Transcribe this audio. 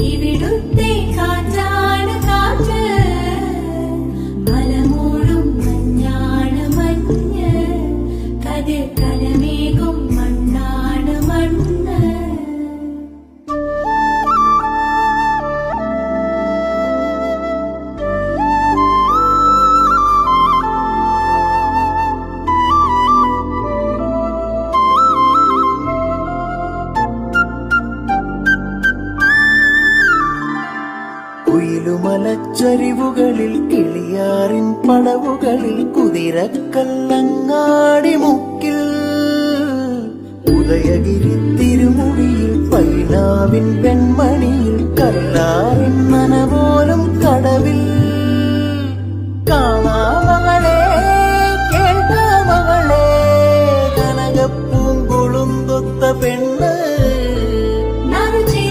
ഇവിടുത്തെ കാറ്റാണ് കാറ്റ്, മലമൂടും മഞ്ഞാണ് മഞ്ഞ്, കതിർ കലമേകും മണ്ണാണ് മണ്ണ്. കുയിലുമലച്ചരിവുകളിൽ കിളിയാറിൻ പടവുകളിൽ കുതിരക്കല്ലങ്ങാടി മുക്കിൽ ഉദയഗിരി തിരുമുടിയിൽ പൈനാവിൻ പെൺമണിയിൽ കല്ലാറിൻ നനപോലും